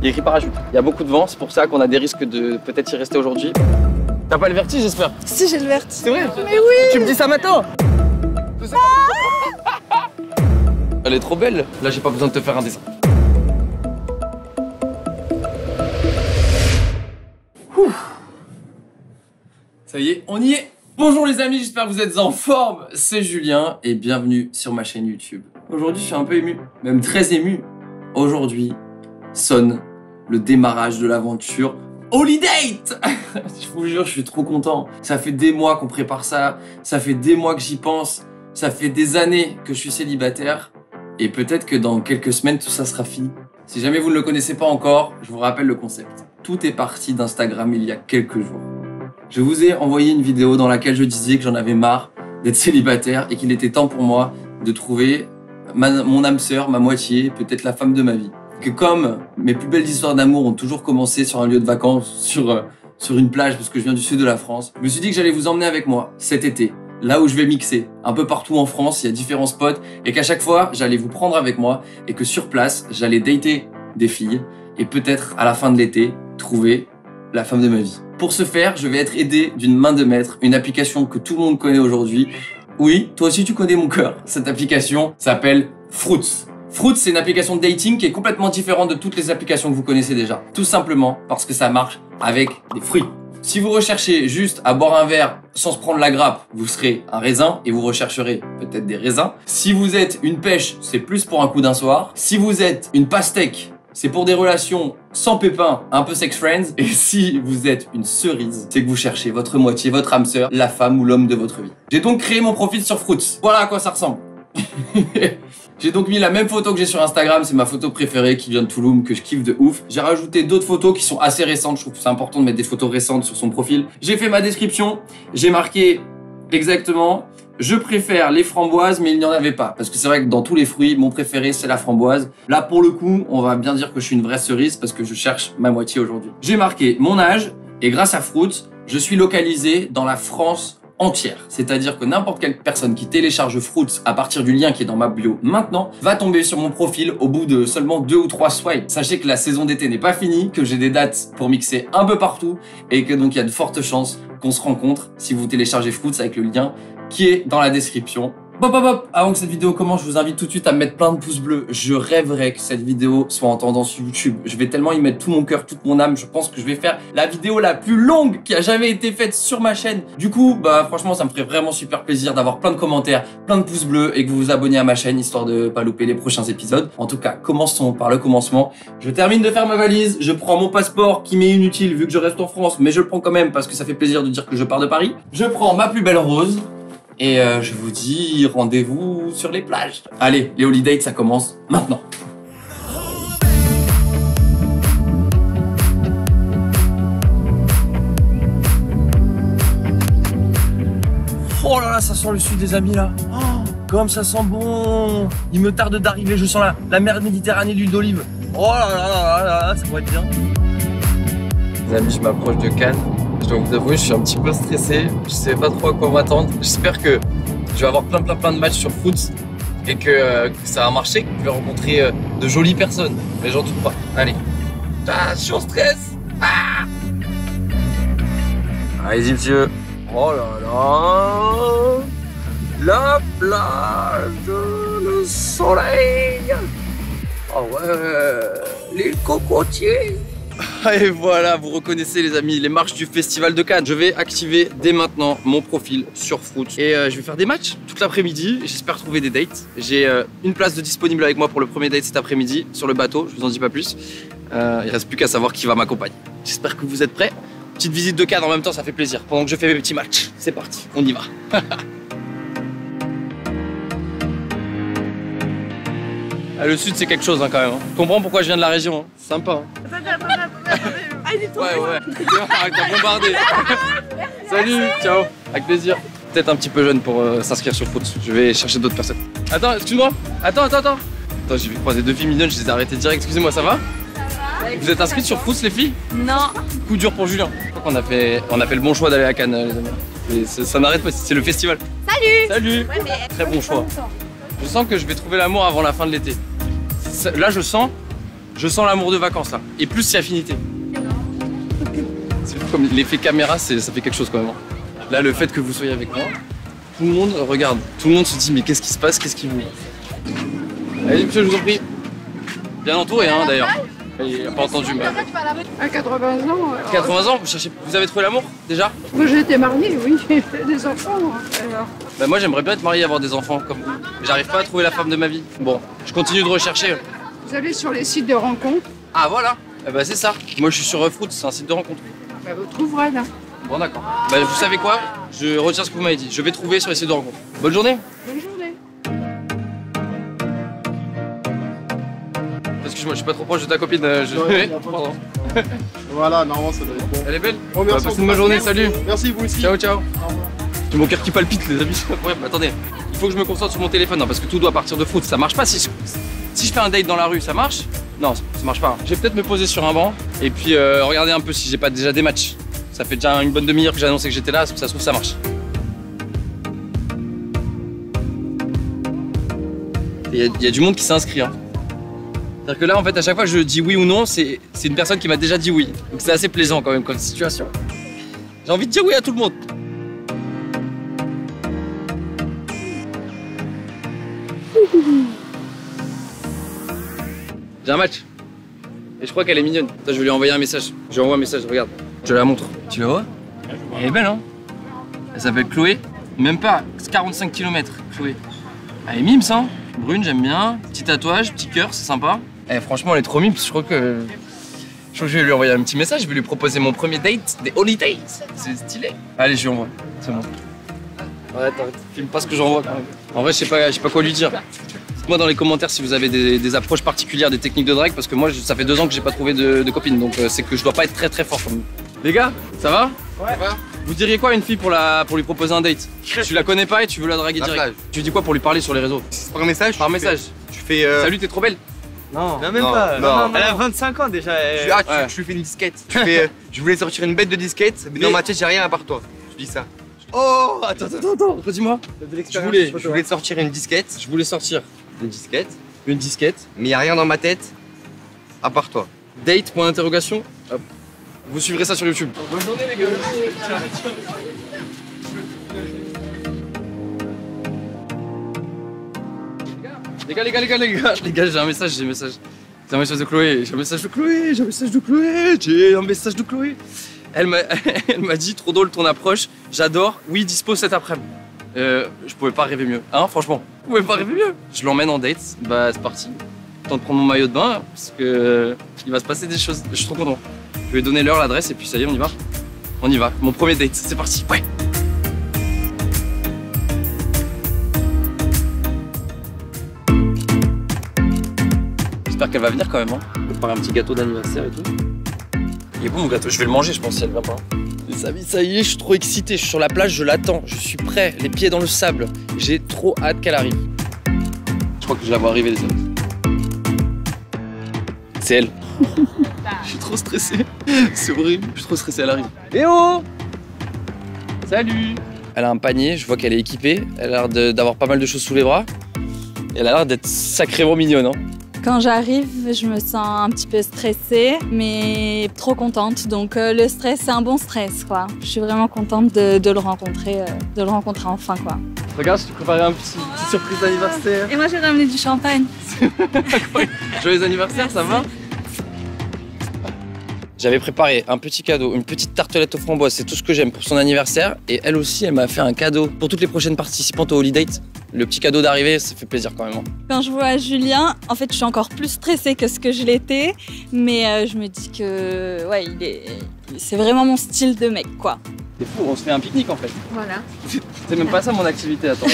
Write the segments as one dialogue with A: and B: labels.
A: Il y a écrit parachute. Il y a beaucoup de vent, c'est pour ça qu'on a des risques de peut-être y rester aujourd'hui. T'as pas le vertige, j'espère?
B: Si, j'ai le vertige.
A: C'est vrai?
B: Mais oui.
A: Tu me dis ça maintenant? Elle est trop belle. Là, j'ai pas besoin de te faire un dessin. Ouh. Ça y est, on y est. Bonjour les amis, j'espère que vous êtes en forme. C'est Julien et bienvenue sur ma chaîne YouTube. Aujourd'hui, je suis un peu ému, même très ému. Aujourd'hui sonne le démarrage de l'aventure Holidate. Je vous jure, je suis trop content. Ça fait des mois qu'on prépare ça. Ça fait des mois que j'y pense. Ça fait des années que je suis célibataire. Et peut-être que dans quelques semaines, tout ça sera fini. Si jamais vous ne le connaissez pas encore, je vous rappelle le concept. Tout est parti d'Instagram il y a quelques jours. Je vous ai envoyé une vidéo dans laquelle je disais que j'en avais marre d'être célibataire et qu'il était temps pour moi de trouver mon âme sœur, ma moitié, peut-être la femme de ma vie. Que comme mes plus belles histoires d'amour ont toujours commencé sur un lieu de vacances, sur une plage, parce que je viens du sud de la France, je me suis dit que j'allais vous emmener avec moi cet été, là où je vais mixer. Un peu partout en France, il y a différents spots, et qu'à chaque fois, j'allais vous prendre avec moi, et que sur place, j'allais dater des filles, et peut-être à la fin de l'été, trouver la femme de ma vie. Pour ce faire, je vais être aidé d'une main de maître, une application que tout le monde connaît aujourd'hui. Oui, toi aussi tu connais mon cœur. Cette application s'appelle Fruitz. Fruitz, c'est une application de dating qui est complètement différente de toutes les applications que vous connaissez déjà. Tout simplement parce que ça marche avec des fruits. Si vous recherchez juste à boire un verre sans se prendre la grappe, vous serez un raisin et vous rechercherez peut-être des raisins. Si vous êtes une pêche, c'est plus pour un coup d'un soir. Si vous êtes une pastèque, c'est pour des relations sans pépins, un peu sex friends. Et si vous êtes une cerise, c'est que vous cherchez votre moitié, votre âme sœur, la femme ou l'homme de votre vie. J'ai donc créé mon profil sur Fruitz. Voilà à quoi ça ressemble. J'ai donc mis la même photo que j'ai sur Instagram, c'est ma photo préférée qui vient de Touloum, que je kiffe de ouf. J'ai rajouté d'autres photos qui sont assez récentes, je trouve que c'est important de mettre des photos récentes sur son profil. J'ai fait ma description, j'ai marqué exactement « Je préfère les framboises, mais il n'y en avait pas ». Parce que c'est vrai que dans tous les fruits, mon préféré c'est la framboise. Là pour le coup, on va bien dire que je suis une vraie cerise parce que je cherche ma moitié aujourd'hui. J'ai marqué mon âge et grâce à Fruitz, je suis localisé dans la France entière. C'est-à-dire que n'importe quelle personne qui télécharge Fruitz à partir du lien qui est dans ma bio maintenant va tomber sur mon profil au bout de seulement 2 ou 3 swipes. Sachez que la saison d'été n'est pas finie, que j'ai des dates pour mixer un peu partout et que donc il y a de fortes chances qu'on se rencontre si vous téléchargez Fruitz avec le lien qui est dans la description. Hop hop hop, avant que cette vidéo commence, je vous invite tout de suite à me mettre plein de pouces bleus. Je rêverais que cette vidéo soit en tendance YouTube. Je vais tellement y mettre tout mon cœur, toute mon âme. Je pense que je vais faire la vidéo la plus longue qui a jamais été faite sur ma chaîne. Du coup, bah franchement, ça me ferait vraiment super plaisir d'avoir plein de commentaires, plein de pouces bleus et que vous vous abonnez à ma chaîne histoire de pas louper les prochains épisodes. En tout cas, commençons par le commencement. Je termine de faire ma valise. Je prends mon passeport qui m'est inutile vu que je reste en France, mais je le prends quand même parce que ça fait plaisir de dire que je pars de Paris. Je prends ma plus belle rose. Et je vous dis rendez-vous sur les plages. Allez, les holidays, ça commence maintenant. Oh là là, ça sent le sud des amis là. Oh, comme ça sent bon. Il me tarde d'arriver, je sens la mer Méditerranée, l'huile d'olive. Oh là là là là là, ça pourrait être bien. Les amis, je m'approche de Cannes. Je dois vous avouer, je suis un petit peu stressé. Je sais pas trop à quoi m'attendre. J'espère que je vais avoir plein de matchs sur Fruitz et que ça va marcher, que je vais rencontrer de jolies personnes. Mais j'en doute pas. Allez. Ah, je suis en stress. Ah, allez-y, monsieur. Oh là là. La plage, le soleil. Oh ouais, les cocotiers. Et voilà, vous reconnaissez les amis, les marches du Festival de Cannes. Je vais activer dès maintenant mon profil sur Fruitz et je vais faire des matchs toute l'après-midi. J'espère trouver des dates. J'ai une place de disponible avec moi pour le premier date cet après-midi sur le bateau, je vous en dis pas plus. Il reste plus qu'à savoir qui va m'accompagner. J'espère que vous êtes prêts. Petite visite de Cannes en même temps, ça fait plaisir. Pendant que je fais mes petits matchs, c'est parti, on y va. Ah, le sud c'est quelque chose hein, quand même. Hein. Tu comprends pourquoi je viens de la région hein. Sympa. Hein.
B: Ah, il est trop
A: ouais. T'as bombardé. Salut, ciao. Avec plaisir. Peut-être un petit peu jeune pour s'inscrire sur Fruitz. Je vais chercher d'autres personnes. Attends, excuse-moi. Attends, j'ai vu croiser 2 filles mignonnes, je les ai arrêtées direct. Excusez-moi, ça va? Vous êtes inscrites sur Fruitz les filles? Non. Coup dur pour Julien. Je crois qu'on a fait le bon choix d'aller à Cannes les amis. Ça n'arrête pas, c'est le festival. Salut. Ouais, mais très bon choix. Je sens que je vais trouver l'amour avant la fin de l'été. Là, je sens Je sens l'amour de vacances là. Et plus c'est affinité. C'est fou comme l'effet caméra, ça fait quelque chose quand même. Là, le fait que vous soyez avec moi, tout le monde regarde. Tout le monde se dit mais qu'est-ce qui se passe, qu'est-ce qui vous... Allez monsieur, je vous en prie. Bien entouré hein d'ailleurs. Il n'a pas entendu mais...
B: À 80 ans.
A: 80 ans, vous avez trouvé l'amour déjà?
B: Moi j'ai été mariée, oui, j'ai fait des enfants. Alors.
A: Bah moi j'aimerais bien être marié et avoir des enfants comme vous. Mais j'arrive pas à trouver la femme de ma vie. Bon, je continue de rechercher.
B: Vous allez sur les sites de rencontres,
A: Ah voilà, eh bah c'est ça. Moi je suis sur Fruit, c'est un site de rencontre.
B: bah, vous trouverez là.
A: Bon d'accord. Bah vous savez quoi? Je retiens ce que vous m'avez dit. Je vais trouver sur les sites de rencontre. Bonne journée.
B: Bonne journée.
A: Excuse-moi, je suis pas trop proche de ta copine. Pardon.
C: Voilà, normalement ça doit être bon.
A: Elle est belle?
C: Oh, merci.
A: Passez une bonne journée, salut.
C: Merci, vous aussi.
A: Ciao, ciao. J'ai mon cœur qui palpite, les amis, c'est incroyable. Attendez, il faut que je me concentre sur mon téléphone, non, parce que tout doit partir de Fruit. Ça marche pas si je fais un date dans la rue, ça marche? Non, ça marche pas. Je vais peut-être me poser sur un banc et puis regarder un peu si j'ai pas déjà des matchs. Ça fait déjà une bonne demi-heure que j'ai annoncé que j'étais là, ça se trouve ça marche. Il y a du monde qui s'inscrit. Hein. C'est-à-dire que là, en fait, à chaque fois que je dis oui ou non, c'est une personne qui m'a déjà dit oui. Donc c'est assez plaisant quand même comme situation. J'ai envie de dire oui à tout le monde. J'ai un match. Et je crois qu'elle est mignonne. Attends, je vais lui envoyer un message. Je lui envoie un message, regarde. Je la montre. Tu la vois? Elle est belle, hein? Elle s'appelle Chloé. Même pas 45 km, Chloé. Elle est mimes, hein? Brune, j'aime bien. Petit tatouage, petit cœur, c'est sympa. Eh, franchement, elle est trop mimes. Je crois que je vais lui envoyer un petit message. Je vais lui proposer mon premier date, des holidays. C'est stylé. Allez, je lui envoie. C'est bon. Ouais, t'arrêtes. Filme pas ce que j'envoie quand même. En vrai, je sais pas quoi lui dire. Dites-moi dans les commentaires si vous avez des approches particulières, des techniques de drague, parce que moi, ça fait 2 ans que j'ai pas trouvé de copine, donc c'est que je dois pas être très fort comme vous. Les gars, ça va?
C: Ouais. Ça va?
A: Vous diriez quoi à une fille pour lui proposer un date? Tu la connais pas et tu veux la draguer direct. Tu dis quoi pour lui parler sur les réseaux?
C: Par message?
A: Par message.
C: Tu fais.
A: Salut, t'es trop belle.
D: Non, même
C: non,
D: pas.
C: non.
D: Elle a 25 ans déjà.
C: Tu lui fais une disquette. Tu fais. Je voulais sortir une bête de disquette, mais dans ma tête, j'ai rien à part toi. Tu dis ça.
A: Oh, attends. Redis-moi. Je voulais
C: sortir une disquette.
A: Je voulais sortir
C: Une disquette.
A: une disquette.
C: Mais y a rien dans ma tête à part toi.
A: Date, point d'interrogation. Hop. Vous suivrez ça sur YouTube. Bonne journée les gars. Les gars, j'ai un message. C'est un message de Chloé. Elle m'a dit, trop drôle ton approche, j'adore, oui, dispo cet après-midi. Je pouvais pas rêver mieux, hein, franchement. Je pouvais pas rêver mieux. Je l'emmène en date, bah c'est parti. Temps de prendre mon maillot de bain, parce que il va se passer des choses. Je suis trop content. Je vais donner l'heure, l'adresse, et puis ça y est, on y va. On y va. Mon premier date, c'est parti. Ouais. J'espère qu'elle va venir quand même. Hein. Je vais préparer un petit gâteau d'anniversaire et tout. Il est bon mon gâteau, je vais le manger, je pense, si elle vient pas. Les amis, ça y est, je suis trop excité. Je suis sur la plage, je l'attends. Je suis prêt, les pieds dans le sable. J'ai trop hâte qu'elle arrive. Je crois que je la vois arriver, les amis. C'est elle. Je suis trop stressé. C'est horrible. Je suis trop stressé, elle arrive. Eh oh! Salut! Elle a un panier, je vois qu'elle est équipée. Elle a l'air d'avoir pas mal de choses sous les bras. Et elle a l'air d'être sacrément mignonne. Hein.
E: Quand j'arrive, je me sens un petit peu stressée, mais trop contente. Donc le stress, c'est un bon stress, quoi. Je suis vraiment contente de le rencontrer enfin, quoi.
A: Regarde, je t'ai préparé un petit surprise d'anniversaire.
E: Et moi, j'ai ramené du champagne.
A: Joyeux anniversaire, ça va? J'avais préparé un petit cadeau, une petite tartelette aux framboises, c'est tout ce que j'aime pour son anniversaire. Et elle aussi, elle m'a fait un cadeau pour toutes les prochaines participantes au Holiday. Le petit cadeau d'arrivée, ça fait plaisir quand même.
E: Quand je vois Julien, en fait, je suis encore plus stressée que ce que je l'étais. Mais je me dis que, ouais, c'est vraiment mon style de mec, quoi.
A: C'est fou, on se fait un pique-nique en fait.
E: Voilà.
A: C'est même pas ça mon activité, attends.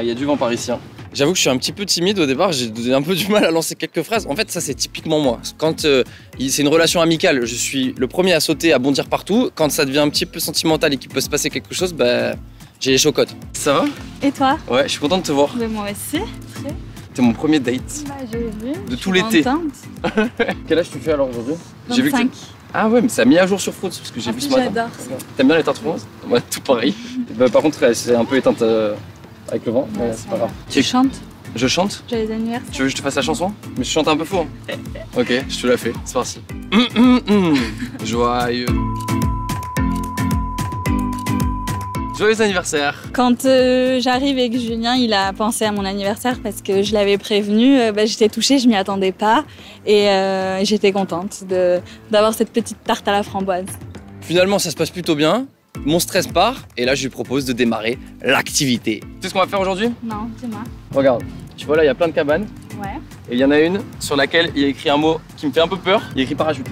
A: Il y a du vent par ici. Hein. J'avoue que je suis un petit peu timide au départ, j'ai un peu du mal à lancer quelques phrases. En fait, ça c'est typiquement moi. Quand c'est une relation amicale, je suis le premier à sauter, à bondir partout. Quand ça devient un petit peu sentimental et qu'il peut se passer quelque chose, bah, j'ai les chocottes. Ça va?
E: Et toi?
A: Ouais, je suis content de te voir.
E: Mais moi aussi. Très.
A: C'était mon premier date.
E: Bah, j'ai vu.
A: De tout l'été. Quel âge tu fais alors aujourd'hui?
E: 25.
A: Ah ouais, mais ça a mis à jour sur Fruits parce que j'ai vu ce matin.
E: J'adore.
A: T'aimes bien les tartes roses? Ouais, tout pareil. Bah, par contre, c'est un peu éteinte avec le vent, mais c'est pas grave.
E: Tu chantes?
A: Je chante?
E: Joyeux anniversaire.
A: Tu veux que je te fasse la chanson? Mais je chante un peu faux. Hein. Ok, je te la fais. C'est parti. Joyeux. Joyeux anniversaire.
E: Quand j'arrive et que Julien il a pensé à mon anniversaire parce que je l'avais prévenu, j'étais touchée, je m'y attendais pas et j'étais contente d'avoir cette petite tarte à la framboise.
A: Finalement, ça se passe plutôt bien. Mon stress part et là, je lui propose de démarrer l'activité. Tu sais ce qu'on va faire aujourd'hui?
E: Non, dis-moi.
A: Regarde, tu vois là, il y a plein de cabanes.
E: Ouais.
A: Et il y en a une sur laquelle il y a écrit un mot qui me fait un peu peur. Il y a écrit parachute.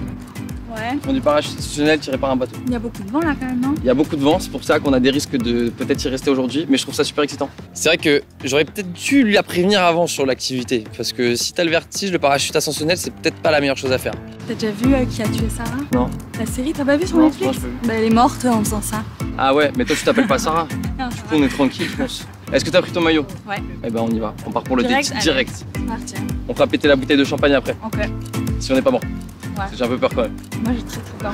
E: Ouais.
A: On dit parachute institutionnel tiré par un bateau.
E: Il y a beaucoup de vent là quand même, non?
A: Il y a beaucoup de vent, c'est pour ça qu'on a des risques de peut-être y rester aujourd'hui, mais je trouve ça super excitant. C'est vrai que j'aurais peut-être dû lui la prévenir avant sur l'activité, parce que si t'as le vertige, le parachute ascensionnel, c'est peut-être pas la meilleure chose à faire.
E: T'as déjà vu Qui a tué Sarah?
A: Non.
E: La série, t'as pas vu sur
A: Non,
E: Netflix?
A: non, je peux.
E: Bah, elle est morte en faisant ça.
A: Ah ouais, mais toi tu t'appelles pas Sarah.
E: Non,
A: Du coup on est tranquille, je pense. Est-ce que t'as pris ton maillot?
E: Ouais.
A: Eh ben on y va, on part pour le
E: Direct,
A: date
E: allez.
A: direct.
E: C'est parti.
A: On fera péter la bouteille de champagne après,
E: Ok.
A: si on n'est pas mort.
E: Ouais.
A: J'ai un peu peur quand même.
E: Moi j'ai très peur.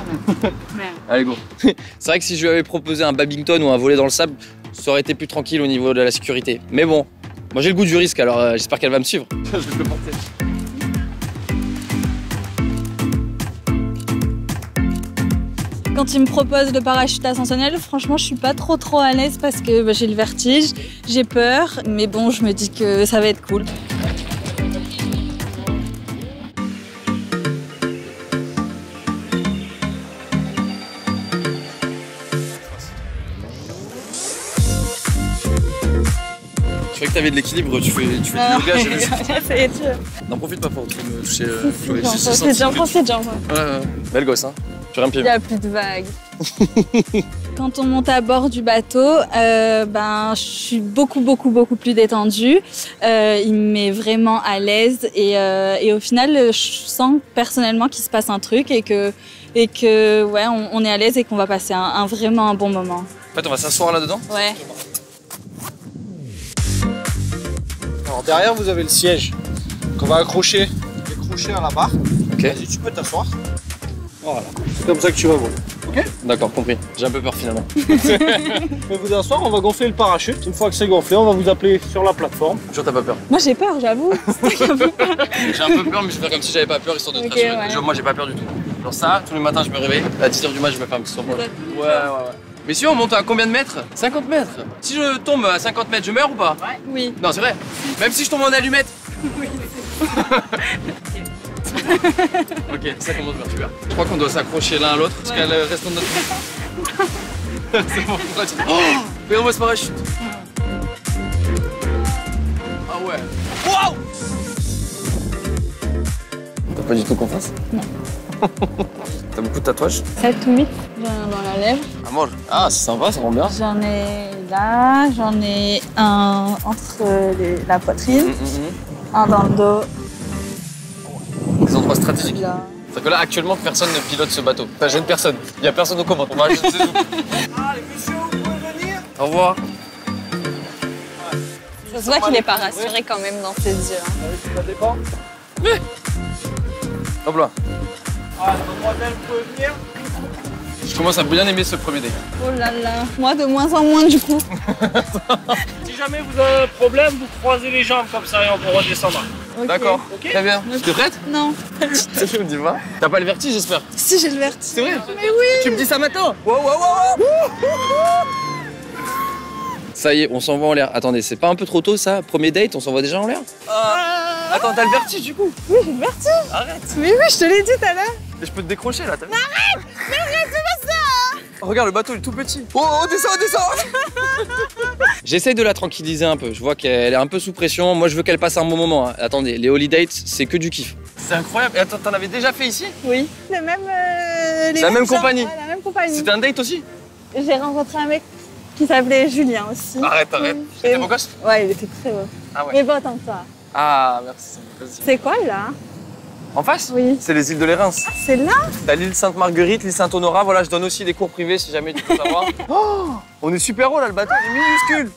E: Merde.
A: Allez go. C'est vrai que si je lui avais proposé un badminton ou un volley dans le sable, ça aurait été plus tranquille au niveau de la sécurité. Mais bon, moi j'ai le goût du risque, alors j'espère qu'elle va me suivre. Je vais te le porter.
E: Quand il me propose le parachute ascensionnel, franchement, je suis pas trop à l'aise parce que j'ai le vertige, j'ai peur, mais bon, je me dis que ça va être cool.
A: Je croyais que t'avais de l'équilibre, tu fais du yoga, j'ai vu.
E: C'est dur.
A: N'en profite pas pour me toucher. Chloé.
E: J'en profite.
A: Ouais, belle gosse, hein. Tu rien
E: Il n'y a plus de vagues. Quand on monte à bord du bateau, je suis beaucoup plus détendue. Il me met vraiment à l'aise et au final, je sens personnellement qu'il se passe un truc et que ouais, on est à l'aise et qu'on va passer vraiment un bon moment.
A: En fait, on va s'asseoir là-dedans.
E: Ouais.
D: Alors derrière, vous avez le siège qu'on va accrocher les crochets à la barre.
A: Ok.
D: Vas-y, tu peux t'asseoir. Voilà. C'est comme ça que tu vas voir. Ok.
A: D'accord, compris. J'ai un peu peur finalement.
D: Vous pouvez vous asseoir, on va gonfler le parachute. Une fois que c'est gonflé, on va vous appeler sur la plateforme.
A: Toujours t'as pas peur.
E: Moi j'ai peur, j'avoue.
A: J'ai un peu peur, mais je vais faire comme si j'avais pas peur, histoire de te
E: Ok,
A: rassurer.
E: ouais.
A: Genre, moi j'ai pas peur du tout. Genre ça, tous les matins je me réveille, à 10h du mat je me fais un petit survol. Ouais. Mais si on monte à combien de mètres? 50 mètres. Si je tombe à 50 mètres, je meurs ou pas?
E: Oui.
A: Non, c'est vrai. Même si je tombe en allumette.
E: Oui.
A: Ok, ça commence bien, super. Je crois qu'on doit s'accrocher l'un à l'autre jusqu'à le restant de notre vie. C'est bon, oh, regarde-moi ce parachute. Ah ouais. Waouh! T'as pas du tout confiance?
E: Non.
A: T'as beaucoup de tatouages?
E: 7 ou 8, j'en ai dans la lèvre.
A: Amor. Ah, c'est sympa, ça rend bien.
E: J'en ai là, j'en ai un entre la poitrine, un dans le dos.
A: Des endroits stratégiques.
E: Là.
A: C'est que là, actuellement, personne ne pilote ce bateau. Enfin, j'ai personne. Il n'y a personne aux commandes. On va juste...
D: Ah, les messieurs, vous pouvez venir.
A: Au revoir.
E: Ça se voit qu'il n'est pas rassuré quand même dans ses yeux.
D: Ça dépend.
A: Hop là.
D: Ah, mademoiselle, vous pouvez venir.
A: Je commence à bien aimer ce premier date.
E: Oh là là, moi de moins en moins du coup.
D: Si jamais vous avez un problème, vous croisez les jambes comme ça et on peut redescendre.
E: Okay.
A: D'accord.
D: Ok.
A: Très bien. T'es prête?
E: Non.
A: Je me dis pas. T'as pas le vertige, j'espère?
E: Si j'ai le vertige.
A: C'est vrai?
E: Mais oui.
A: Tu me dis ça maintenant? Wow. Ça y est, on s'envoie en l'air. Attendez, c'est pas un peu trop tôt ça? Premier date, on s'envoie déjà en l'air? Attends, t'as le vertige du coup?
E: Oui, j'ai le vertige.
A: Arrête.
E: Mais oui, je te l'ai dit tout à l'heure.
A: Et je peux te décrocher là.
E: Mais arrête, c'est pas ça.
A: Regarde, le bateau il est tout petit. Oh, descends. J'essaye de la tranquilliser un peu. Je vois qu'elle est un peu sous pression. Moi, je veux qu'elle passe un bon moment. Hein. Attendez, les holidays, c'est que du kiff. C'est incroyable. Et attends, t'en avais déjà fait ici?
E: Oui. La même
A: compagnie.
E: Ouais, la même compagnie.
A: C'était un date aussi?
E: J'ai rencontré un mec qui s'appelait Julien aussi.
A: Arrête. C'était beau gosse?
E: Ouais, il était très beau.
A: Ah ouais.
E: Mais pas tant que ça.
A: Ah, merci. Vas-y.
E: C'est quoi là?
A: En face?
E: Oui.
A: C'est les îles de l'Érins.
E: Ah, c'est là?
A: T'as l'île Sainte-Marguerite, l'île Saint-Honorat. Voilà, je donne aussi des cours privés si jamais tu veux savoir. Oh, on est super haut là, le bateau, il est minuscule.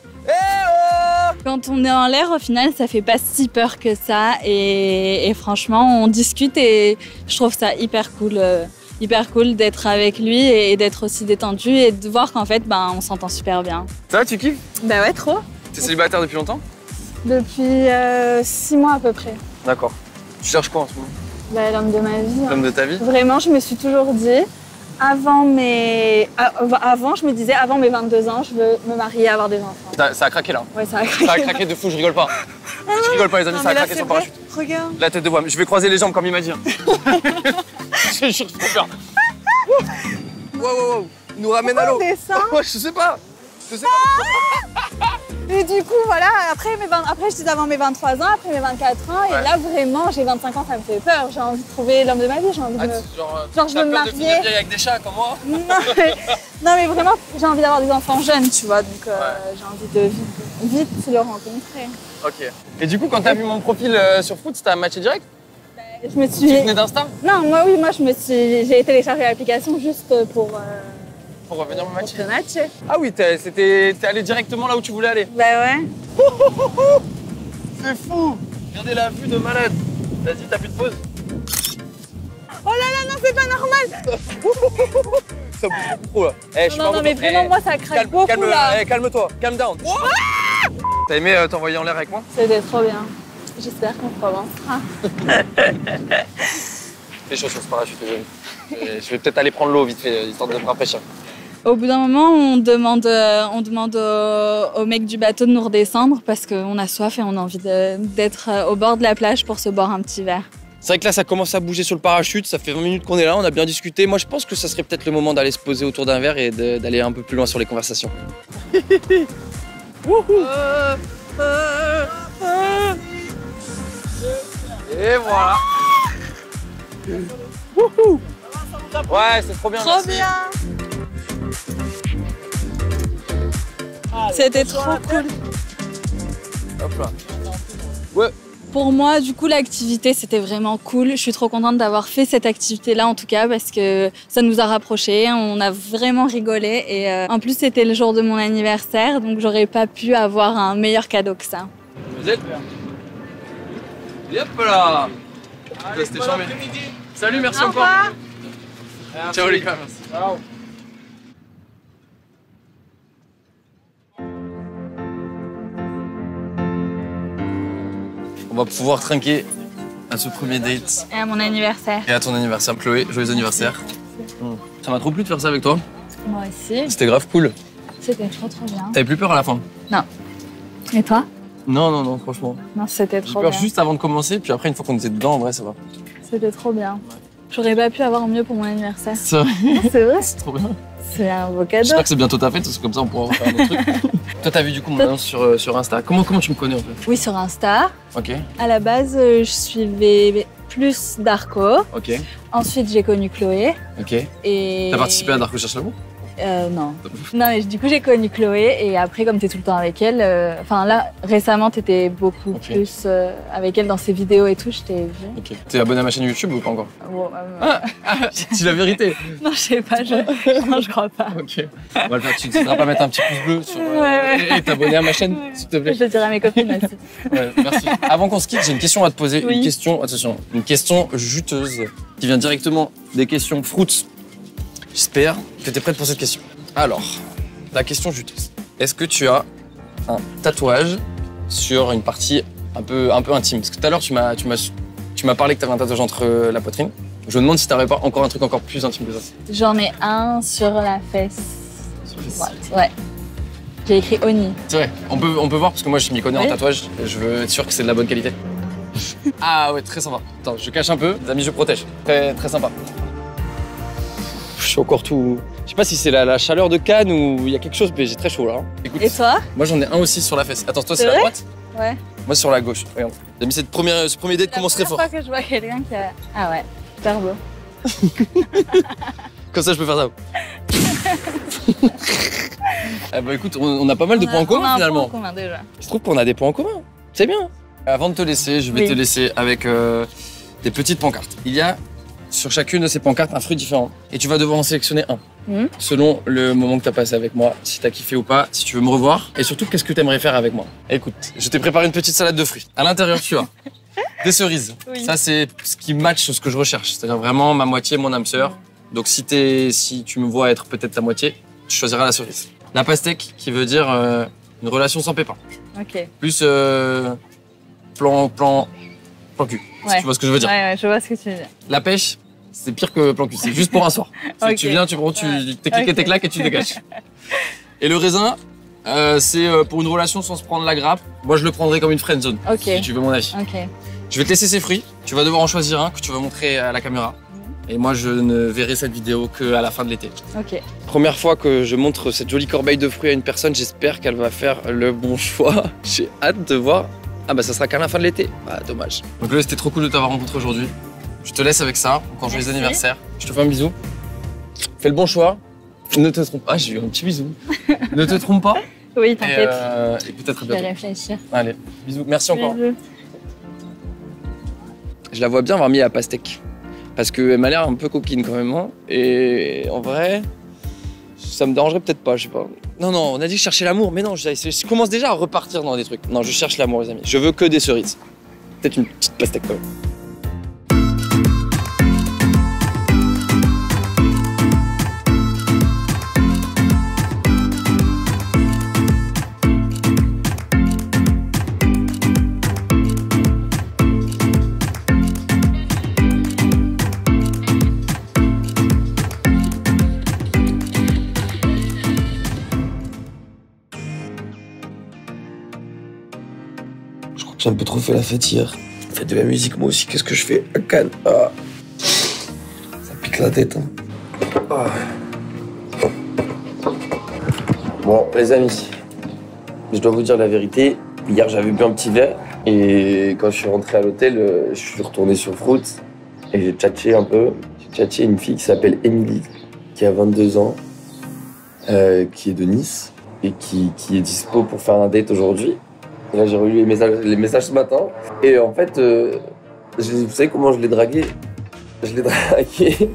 E: Quand on est en l'air, au final, ça fait pas si peur que ça. Et franchement, on discute et je trouve ça hyper cool d'être avec lui et d'être aussi détendu et de voir qu'en fait, on s'entend super bien.
A: Ça va, tu kiffes?
E: Bah ouais, trop.
A: T'es célibataire depuis longtemps?
E: Depuis 6 mois à peu près.
A: D'accord. Tu cherches quoi en ce moment?
E: Bah, l'homme de ma vie.
A: L'homme de ta vie?
E: Vraiment, je me suis toujours dit, avant mes 22 ans, je veux me marier et avoir des enfants.
A: Ça a craqué là.
E: Ouais, ça a craqué.
A: Ça a craqué de fou, je rigole pas. Je rigole pas les amis,
E: Non,
A: ça a
E: mais là,
A: craqué
E: c'est
A: son
E: vrai.
A: parachute.
E: Regarde.
A: La tête de voix, je vais croiser les jambes comme il m'a dit. Je suis trop bien. Wow. Il nous ramène à l'eau.
E: On descend.
A: Ouais, je sais pas.
E: Et du coup, voilà, après je dis avant mes 23 ans, après mes 24 ans, et
A: Ouais.
E: là vraiment, j'ai 25 ans, ça me fait peur. J'ai envie de trouver l'homme de ma vie, j'ai envie de me...
A: Genre,
E: Genre, je
A: t'as
E: veux me
A: peur de finir
E: marier.
A: vieille avec des chats comme moi?
E: Non mais vraiment, j'ai envie d'avoir des enfants jeunes, tu vois, donc j'ai envie de vite le rencontrer.
A: Ok. Et du coup, quand t'as vu mon profil sur foot, t'as matché direct?
E: Je me
A: Tu
E: suis...
A: venais d'Insta?
E: Non, moi j'ai téléchargé l'application juste pour
A: revenir me matcher.
E: te matcher.
A: Ah oui, t'es allé directement là où tu voulais aller.
E: Bah ouais.
A: C'est fou. Regardez la vue de malade. Vas-y, t'as plus de pause.
E: Oh là là, non, c'est pas normal.
A: Ça bouge beaucoup trop là. Eh, je suis
E: Non,
A: pas
E: mais
A: content.
E: vraiment, moi ça craque beaucoup là.
A: Calme-toi, calm down. T'as aimé t'envoyer en l'air avec moi?
E: C'était trop bien. J'espère qu'on recommencera.
A: Fais chaud sur ce parachute, les amis. Je vais peut-être aller prendre l'eau vite fait, histoire de me rafraîchir.
E: Au bout d'un moment, on demande au mec du bateau de nous redescendre parce qu'on a soif et on a envie d'être au bord de la plage pour se boire un petit verre.
A: C'est vrai que là, ça commence à bouger sur le parachute. Ça fait 20 minutes qu'on est là, on a bien discuté. Moi, je pense que ça serait peut-être le moment d'aller se poser autour d'un verre et d'aller un peu plus loin sur les conversations. Et voilà. Ouais, c'est trop bien.
E: Trop
A: merci.
E: bien. C'était trop cool.
A: Hop là. Ouais.
E: Pour moi, du coup, l'activité, c'était vraiment cool. Je suis trop contente d'avoir fait cette activité-là, en tout cas, parce que ça nous a rapprochés. On a vraiment rigolé. Et en plus, c'était le jour de mon anniversaire, donc j'aurais pas pu avoir un meilleur cadeau que ça.
A: Vous êtes? Et hop là. Ça, c'était charmé. Salut, merci encore. Ciao les gars, merci. Ciao. On va pouvoir trinquer à ce premier date
E: Et à mon anniversaire.
A: et à ton anniversaire. Chloé, joyeux anniversaire. Ça m'a trop plu de faire ça avec toi.
E: Moi aussi.
A: C'était grave cool.
E: C'était trop bien.
A: T'avais plus peur à la fin?
E: Non. Et toi?
A: Non, franchement.
E: Non, c'était
A: J'ai
E: trop
A: peur
E: bien.
A: juste avant de commencer, puis après, une fois qu'on était dedans, en vrai, ça va.
E: C'était trop bien. J'aurais pas pu avoir mieux pour mon anniversaire.
A: C'est vrai,
E: C'est vrai?
A: c'est trop bien.
E: C'est un beau cadeau.
A: J'espère que c'est bientôt ta fête, parce que comme ça, on pourra refaire un autre truc. Toi, t'as vu du coup mon annonce sur Insta. Comment tu me connais en fait?
E: Oui, sur Insta.
A: Ok,
E: À la base, je suivais plus Darko.
A: ok,
E: Ensuite, j'ai connu Chloé.
A: ok.
E: Et...
A: T'as participé à Darko cherche l'amour?
E: Non. Non, mais du coup, j'ai connu Chloé. Et après, comme t'es tout le temps avec elle... Enfin, là, récemment, t'étais beaucoup
A: Ok.
E: plus avec elle dans ses vidéos et tout. Je t'ai vu.
A: Ok. T'es abonné à ma chaîne YouTube ou pas encore?
E: Bon,
A: Dis la vérité.
E: non, je sais pas. Non, je crois pas.
A: Ok. On va le faire. Tu ne voudras pas mettre un petit pouce bleu sur,
E: Ouais.
A: et t'abonner à ma chaîne, s'il te plaît.
E: Je le dirai à mes copines aussi.
A: Ouais, merci. Avant qu'on se quitte, j'ai une question à te poser.
E: Oui.
A: Une question, attention, une question juteuse qui vient directement des questions fruits. J'espère que tu es prête pour cette question. Alors, la question juteuse. Est-ce que tu as un tatouage sur une partie un peu intime? Parce que tout à l'heure, tu m'as parlé que tu avais un tatouage entre la poitrine. Je me demande si tu n'avais pas encore un truc encore plus intime que ça.
E: J'en ai un sur la fesse.
A: Sur les-
E: droite. Ouais. J'ai écrit Oni.
A: C'est vrai, on peut voir parce que moi je m'y connais en
E: Oui.
A: tatouage et je veux être sûr que c'est de la bonne qualité. Ah ouais, très sympa. Attends, je cache un peu, les amis, je protège. Très, très sympa. Je suis encore tout. Je sais pas si c'est la chaleur de Cannes ou il y a quelque chose, mais j'ai très chaud là. hein. Écoute,
E: Et toi?
A: moi j'en ai un aussi sur la fesse. Attends, toi
E: C'est
A: c'est la
E: vrai
A: droite?
E: Ouais.
A: Moi sur la gauche. Regarde. J'ai mis ce premier date commence très
E: C'est
A: fort.
E: la première fois que je vois quelqu'un qui a... Ah ouais, super beau.
A: Comme ça je peux faire ça. Eh bah écoute, on a pas mal de points en
E: On a
A: commun
E: un
A: finalement.
E: point commun déjà.
A: Je trouve qu'on a des points en commun. C'est bien. Avant de te laisser, je vais
E: Oui.
A: te laisser avec des petites pancartes. Il y a sur chacune de ces pancartes un fruit différent. Et tu vas devoir en sélectionner un.
E: Mhm.
A: Selon le moment que tu as passé avec moi, si tu as kiffé ou pas, si tu veux me revoir. Et surtout, qu'est-ce que tu aimerais faire avec moi. Écoute, je t'ai préparé une petite salade de fruits. À l'intérieur, tu as des cerises.
E: Oui.
A: Ça, c'est ce qui match ce que je recherche. C'est-à-dire vraiment ma moitié, mon âme sœur. Donc si tu me vois être peut-être ta moitié, tu choisiras la cerise. La pastèque, qui veut dire Une relation sans pépin.
E: Ok.
A: Plus plan cul. Si
E: Ouais.
A: tu vois ce que je veux dire.
E: Ouais, je vois ce que tu veux dire.
A: La pêche, c'est pire que plan cul. C'est juste pour un soir.
E: Ok.
A: Tu viens, tu prends, tu tes clics et tes claques et tu dégages. Et le raisin, c'est pour une relation sans se prendre la grappe. Moi, je le prendrais comme une friend zone.
E: Ok.
A: Si tu veux mon avis.
E: Ok.
A: Je vais te laisser ces fruits. Tu vas devoir en choisir un que tu vas montrer à la caméra. Et moi, je ne verrai cette vidéo qu'à la fin de l'été.
E: Ok.
A: Première fois que je montre cette jolie corbeille de fruits à une personne, j'espère qu'elle va faire le bon choix. J'ai hâte de voir. Ah bah ça sera qu'à la fin de l'été. Ah dommage. Donc là, c'était trop cool de t'avoir rencontré aujourd'hui. Je te laisse avec ça. Encore joyeux anniversaire. Je te fais un bisou. Fais le bon choix. Ne te trompe pas. Ah, j'ai eu un petit bisou. Ne te trompe pas.
E: Oui, t'inquiète.
A: Et peut-être à
E: Je vais
A: bientôt.
E: réfléchir.
A: Allez, bisous. Merci encore.
E: Bisous.
A: Je la vois bien avoir mis la pastèque. Parce qu'elle m'a l'air un peu coquine quand même. Hein. Et en vrai, ça me dérangerait peut-être pas, je sais pas. Non, non, on a dit que je cherchais l'amour, mais non, je commence déjà à repartir dans des trucs. Non, je cherche l'amour, les amis. Je veux que des cerises. Peut-être une petite pastèque quand même. Je crois que j'ai un peu trop fait la fête hier. Fête de la musique, moi aussi, qu'est-ce que je fais à Cannes? Ah. Ça pique la tête. Hein. Ah. Bon, les amis, je dois vous dire la vérité. Hier, j'avais bu un petit verre. Et quand je suis rentré à l'hôtel, je suis retourné sur Fruits. Et j'ai tchatché un peu. J'ai tchatché une fille qui s'appelle Émilie, qui a 22 ans, qui est de Nice et qui est dispo pour faire un date aujourd'hui. Et là, j'ai relu les messages ce matin. Et en fait, vous savez comment je l'ai dragué? Je l'ai dragué